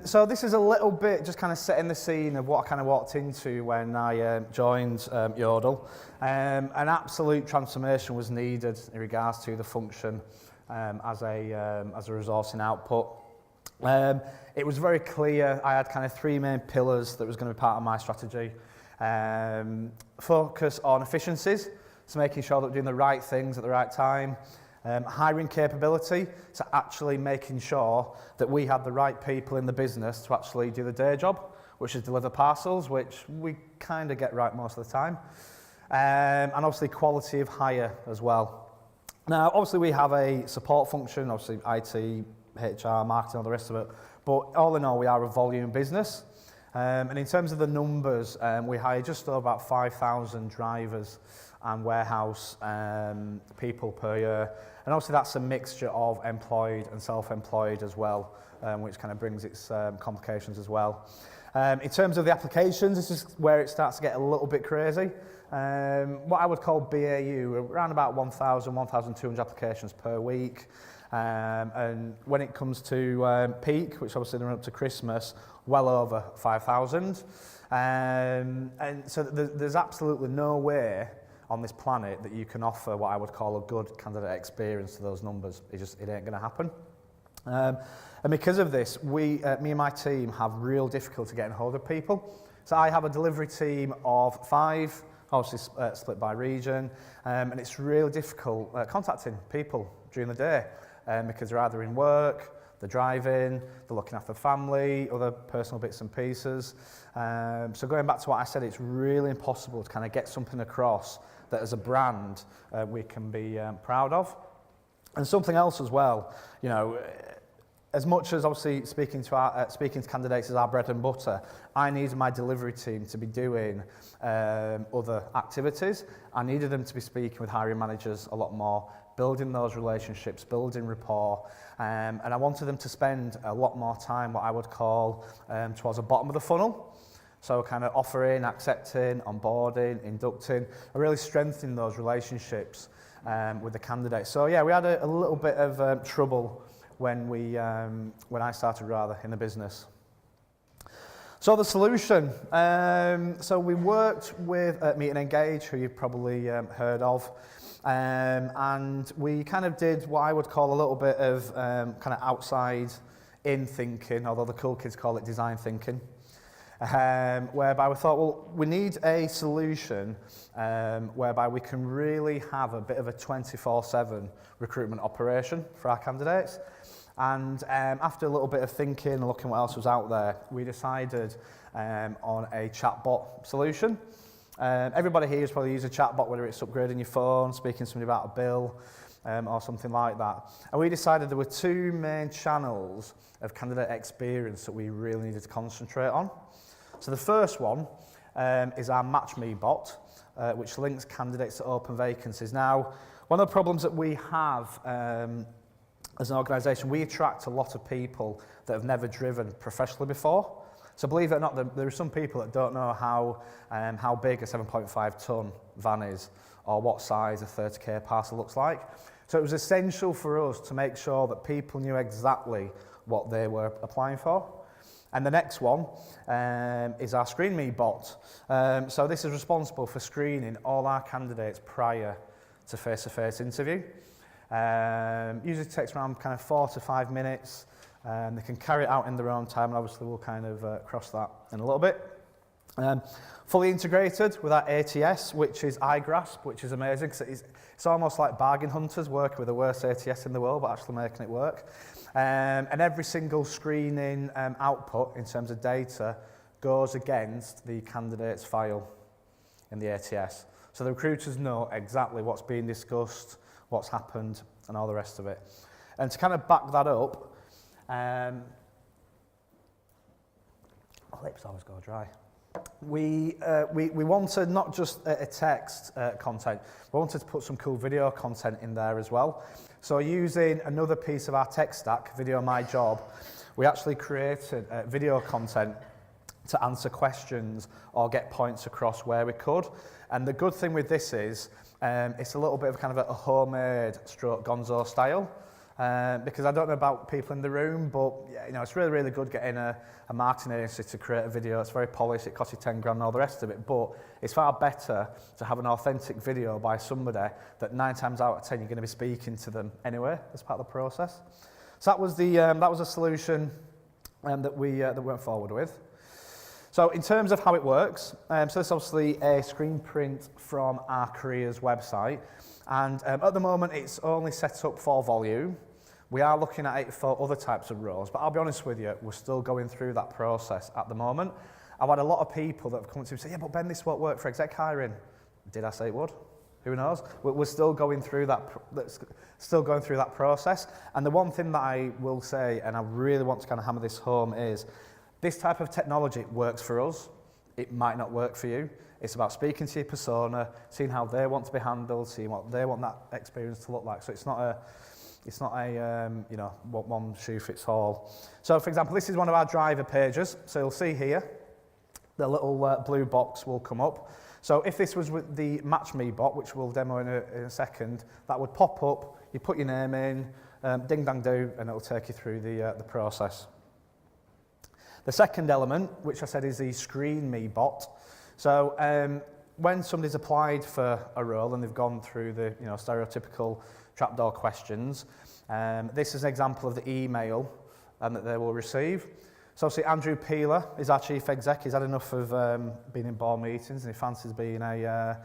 So this is a little bit just kind of setting the scene of what I kind of walked into when I joined Yodel. An absolute transformation was needed in regards to the function as a resourcing output. It was very clear I had kind of three main pillars that was going to be part of my strategy. Focus on efficiencies, so making sure that we're doing the right things at the right time. Hiring capability, so actually making sure that we had the right people in the business to actually do the day job, which is deliver parcels, which we kind of get right most of the time. And obviously quality of hire as well. Now, obviously we have a support function, obviously IT, HR, marketing, all the rest of it, but all in all we are a volume business. And in terms of the numbers, we hire just over about 5,000 drivers and warehouse people per year. And obviously that's a mixture of employed and self-employed as well, which kind of brings its complications as well. In terms of the applications, this is where it starts to get a little bit crazy. What I would call BAU, around about 1,000, 1,200 applications per week. And when it comes to peak, which obviously they're up to Christmas, well over 5,000. And so there's absolutely no way on this planet that you can offer what I would call a good candidate experience to those numbers. It ain't going to happen. And because of this, me and my team have real difficulty getting hold of people. So I have a delivery team of 5, obviously split by region, and it's real difficult contacting people during the day because they're either in work, they're driving, they're looking after family, other personal bits and pieces. So going back to what I said, it's really impossible to kind of get something across that as a brand we can be proud of. And something else as well, you know, as much as obviously speaking to candidates is our bread and butter, I needed my delivery team to be doing other activities. I needed them to be speaking with hiring managers a lot more, building those relationships, building rapport, and I wanted them to spend a lot more time what I would call towards the bottom of the funnel. So kind of offering, accepting, onboarding, inducting, and really strengthening those relationships with the candidates. So yeah, we had a little bit of trouble when I started rather in the business. So the solution. So we worked with Meet and Engage, who you've probably heard of. And we kind of did what I would call a little bit of kind of outside in thinking, although the cool kids call it design thinking. Whereby we thought, well, we need a solution whereby we can really have a bit of a 24/7 recruitment operation for our candidates. And after a little bit of thinking and looking what else was out there, we decided on a chatbot solution. Everybody here has probably used a chatbot, whether it's upgrading your phone, speaking to somebody about a bill, or something like that. And we decided there were 2 main channels of candidate experience that we really needed to concentrate on. So the first one is our Match Me bot, which links candidates to open vacancies. Now, one of the problems that we have as an organisation, we attract a lot of people that have never driven professionally before. So believe it or not, there are some people that don't know how big a 7.5 tonne van is or what size a 30k parcel looks like. So it was essential for us to make sure that people knew exactly what they were applying for. And the next one is our Screen Me bot. So this is responsible for screening all our candidates prior to face-to-face interview. Usually takes around kind of 4 to 5 minutes. They can carry it out in their own time, and obviously we'll kind of cross that in a little bit. Fully integrated with our ATS, which is iGrasp, which is amazing because it's almost like bargain hunters working with the worst ATS in the world, but actually making it work. And every single screening output in terms of data goes against the candidate's file in the ATS. So the recruiters know exactly what's being discussed, what's happened, and all the rest of it. And to kind of back that up, my lips always go dry. We wanted not just a text content, we wanted to put some cool video content in there as well. So using another piece of our tech stack, Video My Job, we actually created video content to answer questions or get points across where we could. And the good thing with this is it's a little bit of kind of a homemade stroke gonzo style. because I don't know about people in the room, but yeah, you know, it's really, really good getting a marketing agency to create a video. It's very polished, it costs you 10 grand and all the rest of it, but it's far better to have an authentic video by somebody that 9 times out of 10 you're going to be speaking to them anyway as part of the process. So that was a solution that we went forward with. So in terms of how it works, so this is obviously a screen print from our careers website, and at the moment it's only set up for volume. We are looking at it for other types of roles, but I'll be honest with you, we're still going through that process at the moment. I've had a lot of people that have come to me and say, yeah, but Ben, this won't work for exec hiring. Did I say it would? Who knows? We're still going through that process. And the one thing that I will say, and I really want to kind of hammer this home, is this type of technology works for us. It might not work for you. It's about speaking to your persona, seeing how they want to be handled, seeing what they want that experience to look like. So it's not a you know, one shoe fits all. So for example, this is one of our driver pages. So you'll see here, the little blue box will come up. So if this was with the Match Me bot, which we'll demo in a second, that would pop up, you put your name in, ding dang do, and it'll take you through the process. The second element, which I said is the Screen Me bot. So when somebody's applied for a role and they've gone through the stereotypical trapdoor questions, this is an example of the email that they will receive. So obviously Andrew Peeler is our chief exec. He's had enough of being in board meetings and he fancies being a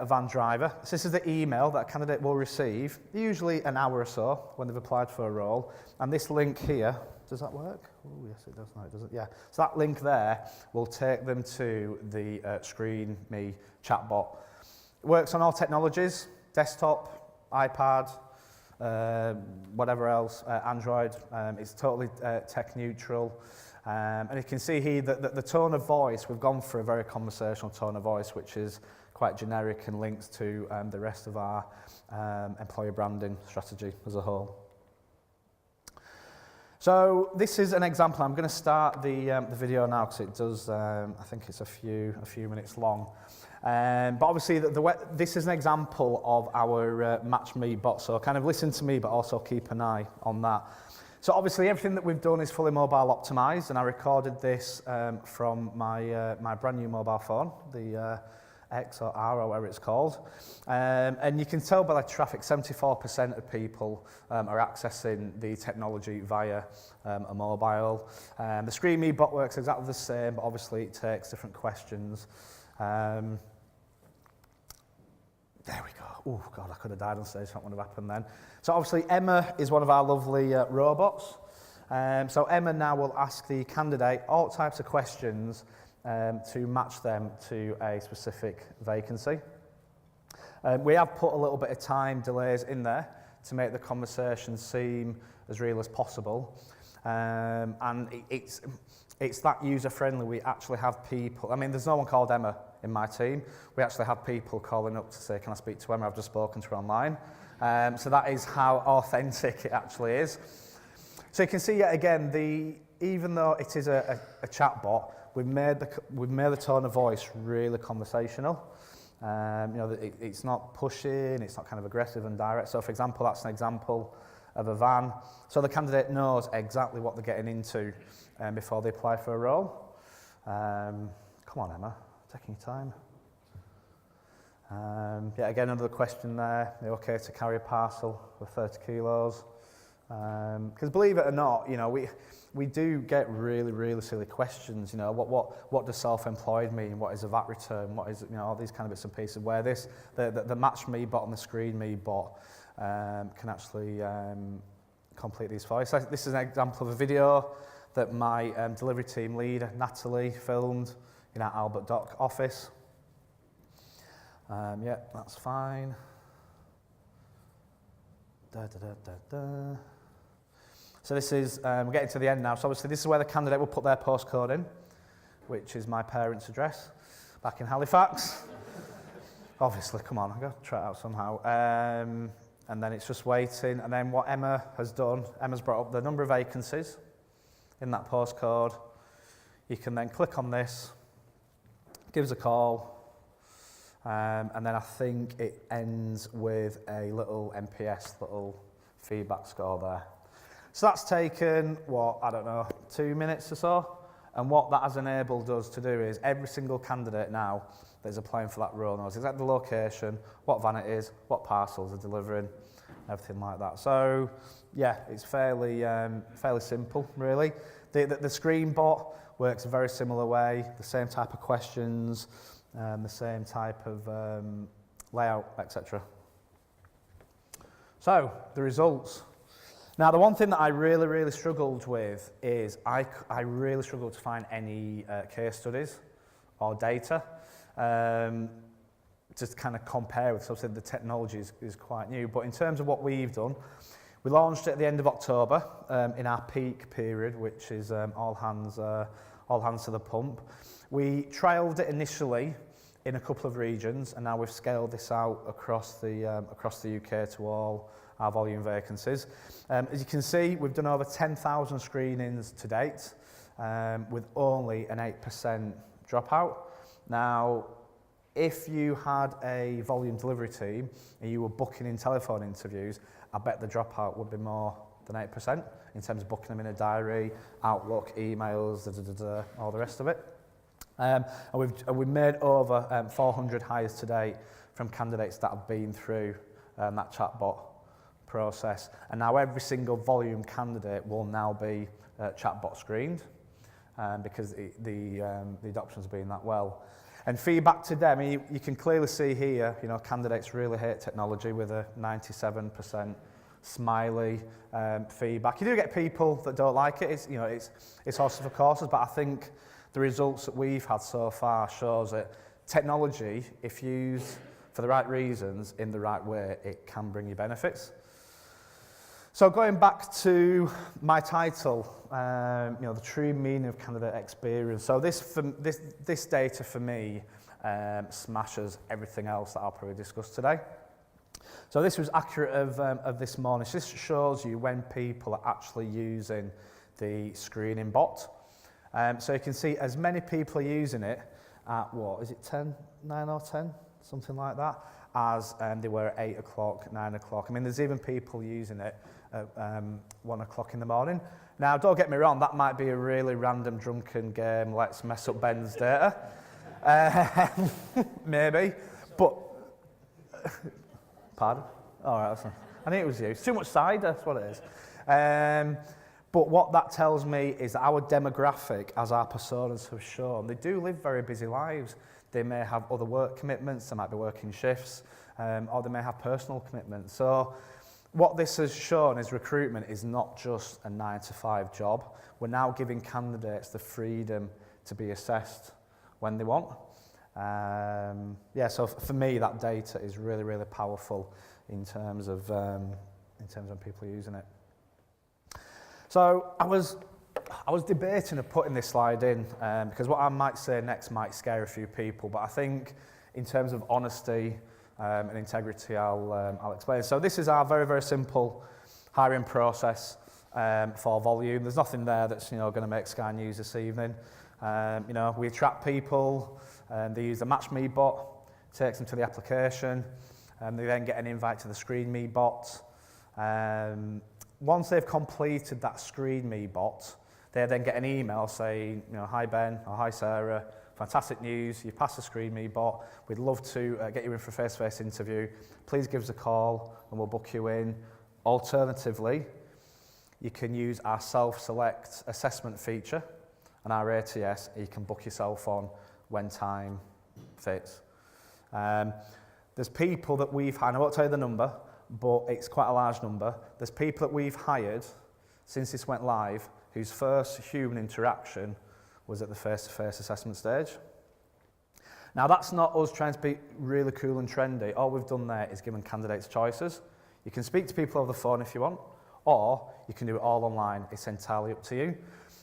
van driver. So this is the email that a candidate will receive, usually an hour or so when they've applied for a role. And this link here, does that work? Oh yes it does, no it doesn't, yeah. So that link there will take them to the Screen Me chatbot. It works on all technologies, desktop, iPad, whatever else, Android. It's totally tech neutral. And you can see here that the tone of voice, we've gone for a very conversational tone of voice, which is quite generic and links to the rest of our employer branding strategy as a whole. So this is an example. I'm going to start the video now because it does, I think it's a few minutes long. But obviously this is an example of our Match Me bot. So kind of listen to me, but also keep an eye on that. So obviously everything that we've done is fully mobile optimized, and I recorded this from my brand new mobile phone, the X or R or whatever it's called. And you can tell by the traffic, 74% of people are accessing the technology via a mobile. The Screen Me bot works exactly the same, but obviously it takes different questions. There we go. Oh, God, I could have died on stage. That wouldn't have happened then. So obviously Emma is one of our lovely robots. So Emma now will ask the candidate all types of questions to match them to a specific vacancy. We have put a little bit of time delays in there to make the conversation seem as real as possible. And it's that user-friendly. We actually have people, I mean, there's no one called Emma in my team. We actually have people calling up to say, can I speak to Emma? I've just spoken to her online. So that is how authentic it actually is. So you can see yet again, even though it is a chatbot, we've made the tone of voice really conversational. It's not pushing, it's not kind of aggressive and direct. So for example, that's an example of a van. So the candidate knows exactly what they're getting into before they apply for a role. Come on, Emma, taking your time. Yeah, again, another question there. Are you okay to carry a parcel with 30 kilos? Because believe it or not, we do get really, really silly questions. What does self-employed mean? What is a VAT return? What is, all these kind of bits and pieces where the Match Me bot and the Screen Me bot can actually complete these for you. So this is an example of a video that my delivery team lead, Natalie, filmed in our Albert Dock office. Yeah, that's fine. So this is, we're getting to the end now. So obviously this is where the candidate will put their postcode in, which is my parents' address back in Halifax. Obviously, come on, I've got to try it out somehow. And then it's just waiting. And then what Emma has done, Emma's brought up the number of vacancies in that postcode. You can then click on this, gives a call, and then I think it ends with a little NPS, little feedback score there. So that's taken, what, I don't know, 2 minutes or so. And what that has enabled us to do is every single candidate now that is applying for that role knows exactly the location, what van it is, what parcels are delivering, everything like that. So yeah, it's fairly simple, really. The screen bot works a very similar way, the same type of questions, the same type of layout, etc. So the results. Now, the one thing that I really struggled with is I really struggled to find any case studies or data just kind of compare with. So obviously the technology is quite new, but in terms of what we've done, we launched it at the end of October in our peak period, which is all hands to the pump. We trialled it initially in a couple of regions, and now we've scaled this out across the UK to all our volume vacancies. As you can see, we've done over 10,000 screenings to date, with only an 8% dropout. Now, if you had a volume delivery team and you were booking in telephone interviews, I bet the dropout would be more than 8% in terms of booking them in a diary, Outlook, emails, all the rest of it. And we've made over 400 hires to date from candidates that have been through that chatbot process. And now every single volume candidate will now be chatbot screened because the adoption's been that well. And feedback to them, you can clearly see here, candidates really hate technology with a 97% smiley feedback. You do get people that don't like it. It's horses for courses, but I think the results that we've had so far shows that technology, if used for the right reasons in the right way, it can bring you benefits. So going back to my title, the true meaning of candidate experience. So this data for me smashes everything else that I'll probably discuss today. So this was accurate of this morning. So this shows you when people are actually using the screening bot. So you can see as many people are using it at, 9 or 10, something like that, as they were at 8 o'clock, 9 o'clock. I mean, there's even people using it at 1 o'clock in the morning. Now, don't get me wrong, that might be a really random drunken game, let's mess up Ben's data. Maybe, but... Pardon? All right, I think it was you. It's too much cider, that's what it is. But what that tells me is that our demographic, as our personas have shown, they do live very busy lives. They may have other work commitments, they might be working shifts, or they may have personal commitments. So what this has shown is recruitment is not just a 9-to-5 job. We're now giving candidates the freedom to be assessed when they want. So for me, that data is really powerful in terms of when people are using it. So I was debating of putting this slide in because what I might say next might scare a few people, but I think in terms of honesty and integrity, I'll explain. So this is our very simple hiring process for volume. There's nothing there that's going to make Sky News this evening. We attract people, they use the Match Me bot, takes them to the application, and they then get an invite to the Screen Me bot. Once they've completed that Screen Me bot, they then get an email saying, hi Ben, or hi Sarah, fantastic news, you've passed the Screen Me bot, we'd love to get you in for a face-to-face interview, please give us a call and we'll book you in. Alternatively, you can use our self-select assessment feature and our ATS, and you can book yourself on when time fits. There's people that we've hired, I won't tell you the number, but it's quite a large number. There's people that we've hired since this went live whose first human interaction was at the face-to-face assessment stage. Now, that's not us trying to be really cool and trendy. All we've done there is given candidates choices. You can speak to people over the phone if you want, or you can do it all online. It's entirely up to you.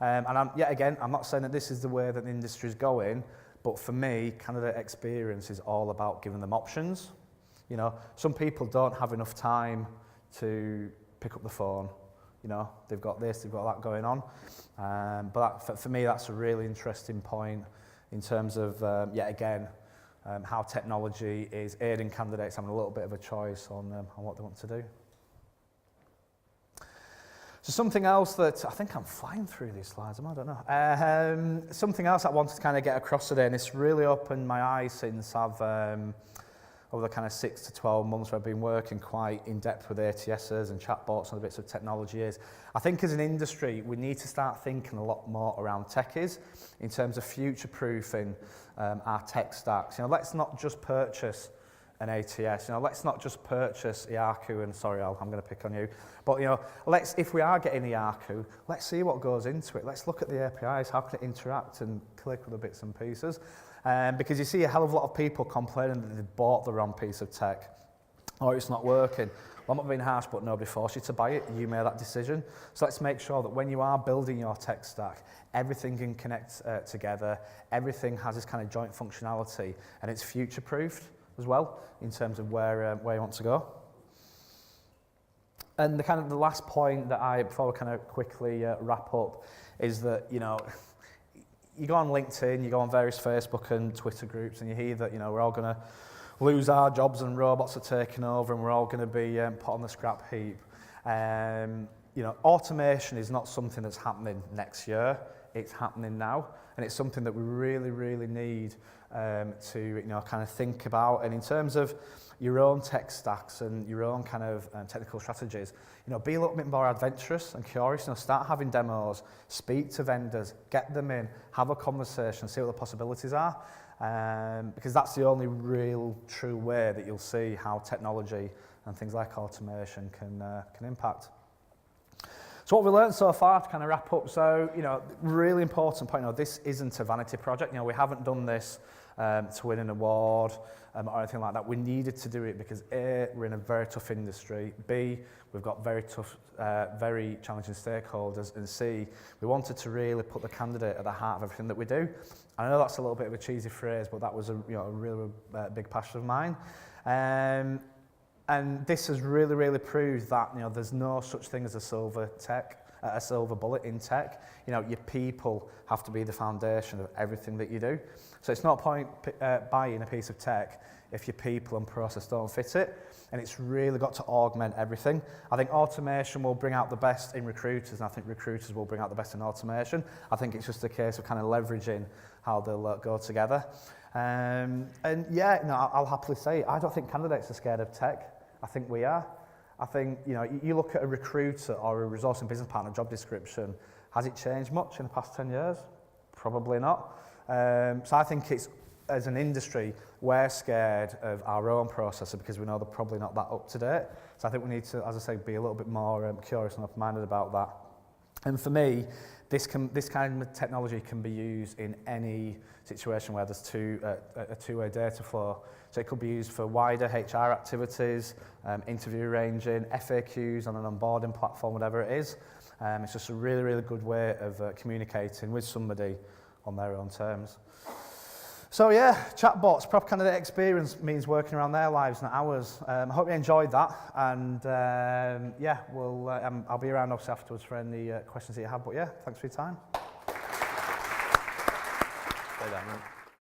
And I'm not saying that this is the way that the industry is going, but for me, candidate experience is all about giving them options. Some people don't have enough time to pick up the phone. They've got this, they've got that going on. But for me, that's a really interesting point in terms of, how technology is aiding candidates having a little bit of a choice on what they want to do. So something else that, I think I'm flying through these slides, I don't know. Something else I wanted to kind of get across today, and it's really opened my eyes since I've, over the kind of 6 to 12 months where I've been working quite in depth with ATSs and chatbots and other bits of technology is, I think as an industry, we need to start thinking a lot more around techies in terms of future-proofing our tech stacks. You know, let's not just purchase an ATS, you know, let's not just purchase Iaku, and sorry Al, I'm going to pick on you, but you know, if we are getting Iaku, let's see what goes into it, let's look at the APIs, how can it interact and click with the bits and pieces, because you see a hell of a lot of people complaining that they've bought the wrong piece of tech, or it's not working. Well, I'm not being harsh, but nobody forced you to buy it, you made that decision, so let's make sure that when you are building your tech stack, everything can connect together, everything has this kind of joint functionality, and it's future-proofed as well, in terms of where you want to go. And the last point that before we kind of quickly wrap up, is that, you know, you go on LinkedIn, you go on various Facebook and Twitter groups, and you hear that, you know, we're all going to lose our jobs and robots are taking over and we're all going to be put on the scrap heap. You know, automation is not something that's happening next year, it's happening now, and it's something that we really, really need to, you know, kind of think about. And in terms of your own tech stacks and your own kind of technical strategies, you know, be a little bit more adventurous and curious. You know, start having demos, speak to vendors, get them in, have a conversation, see what the possibilities are, because that's the only real true way that you'll see how technology and things like automation can impact. So what we learned so far, to kind of wrap up, so, you know, really important point, you know, this isn't a vanity project. You know, we haven't done this to win an award or anything like that. We needed to do it because A, we're in a very tough industry, B, we've got very tough, very challenging stakeholders, and C, we wanted to really put the candidate at the heart of everything that we do. I know that's a little bit of a cheesy phrase, but that was a really big passion of mine. And this has really, really proved that, you know, there's no such thing as a silver bullet in tech. You know, your people have to be the foundation of everything that you do. So it's not a point buying a piece of tech if your people and process don't fit it. And it's really got to augment everything. I think automation will bring out the best in recruiters, and I think recruiters will bring out the best in automation. I think it's just a case of kind of leveraging how they'll go together. And yeah, no, I'll happily say, I don't think candidates are scared of tech. I think we are. I think, you know, you look at a recruiter or a resource and business partner job description, has it changed much in the past 10 years? Probably not. So I think it's, as an industry, we're scared of our own processor because we know they're probably not that up to date. So I think we need to, as I say, be a little bit more curious and open-minded about that. And for me, this kind of technology can be used in any situation where there's a two-way data flow. So it could be used for wider HR activities, interview arranging, FAQs on an onboarding platform, whatever it is. It's just a really, really good way of communicating with somebody on their own terms. So yeah, chatbots, proper candidate experience means working around their lives, not ours. I hope you enjoyed that, and yeah, I'll be around obviously afterwards for any questions that you have, but yeah, thanks for your time. Say that, mate.